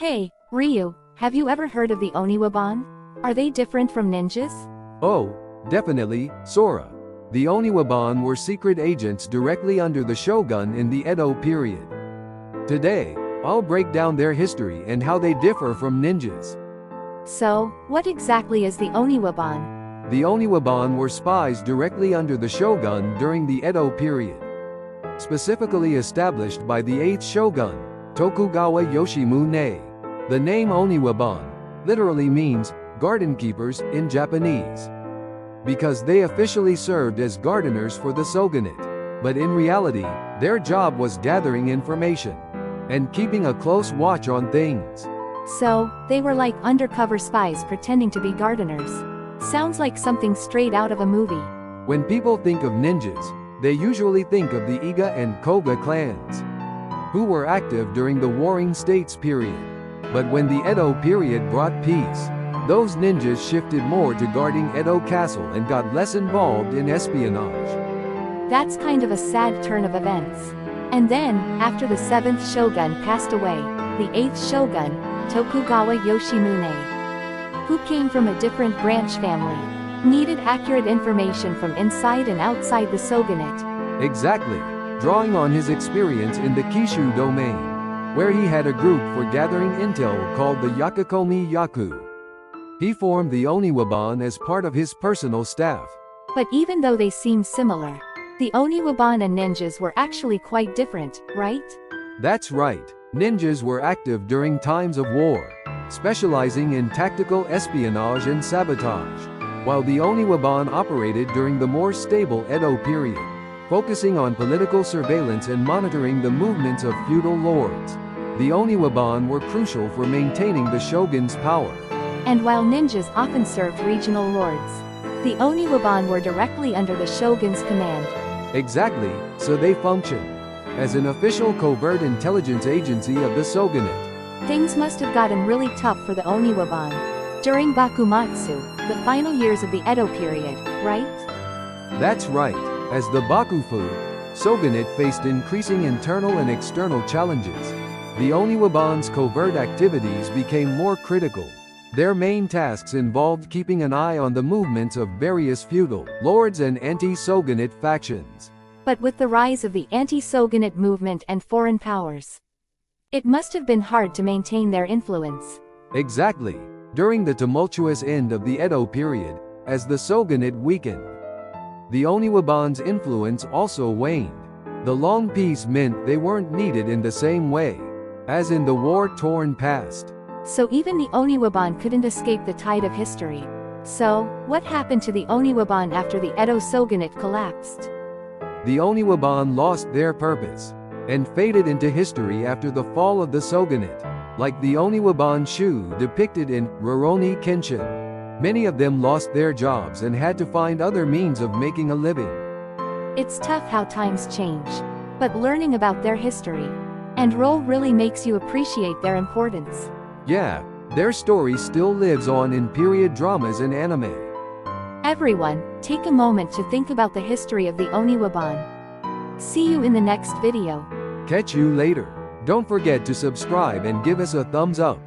Hey, Ryu, have you ever heard of the Oniwaban? Are they different from ninjas? Oh, definitely, Sora. The Oniwaban were secret agents directly under the shogun in the Edo period. Today, I'll break down their history and how they differ from ninjas. So, what exactly is the Oniwaban? The Oniwaban were spies directly under the shogun during the Edo period. Specifically established by the 8th shogun, Tokugawa Yoshimune. The name Oniwaban literally means garden keepers in Japanese, because they officially served as gardeners for the shogunate. But in reality, their job was gathering information and keeping a close watch on things. So, they were like undercover spies pretending to be gardeners. Sounds like something straight out of a movie. When people think of ninjas, they usually think of the Iga and Koga clans, who were active during the Warring States period. But when the Edo period brought peace, those ninjas shifted more to guarding Edo Castle and got less involved in espionage. That's kind of a sad turn of events. And then, after the 7th shogun passed away, the 8th shogun, Tokugawa Yoshimune, who came from a different branch family, needed accurate information from inside and outside the shogunate. Exactly, drawing on his experience in the Kishu domain, where he had a group for gathering intel called the Yakukomi Yaku. He formed the Oniwaban as part of his personal staff. But even though they seem similar, the Oniwaban and ninjas were actually quite different, right? That's right. Ninjas were active during times of war, specializing in tactical espionage and sabotage, while the Oniwaban operated during the more stable Edo period, focusing on political surveillance and monitoring the movements of feudal lords. The Oniwaban were crucial for maintaining the shogun's power. And while ninjas often served regional lords, the Oniwaban were directly under the shogun's command. Exactly, so they functioned as an official covert intelligence agency of the shogunate. Things must have gotten really tough for the Oniwaban during Bakumatsu, the final years of the Edo period, right? That's right. As the Bakufu shogunate faced increasing internal and external challenges, the Oniwaban's covert activities became more critical. Their main tasks involved keeping an eye on the movements of various feudal lords and anti-shogunate factions. But with the rise of the anti-shogunate movement and foreign powers, it must have been hard to maintain their influence. Exactly. During the tumultuous end of the Edo period, as the shogunate weakened, the Oniwaban's influence also waned. The long peace meant they weren't needed in the same way as in the war-torn past. So even the Oniwaban couldn't escape the tide of history. So, what happened to the Oniwaban after the Edo shogunate collapsed? The Oniwaban lost their purpose and faded into history after the fall of the shogunate, like the Oniwaban Shu depicted in Rurouni Kenshin. Many of them lost their jobs and had to find other means of making a living. It's tough how times change, but learning about their history and role really makes you appreciate their importance. Yeah, their story still lives on in period dramas and anime. Everyone, take a moment to think about the history of the Oniwaban. See you in the next video. Catch you later. Don't forget to subscribe and give us a thumbs up.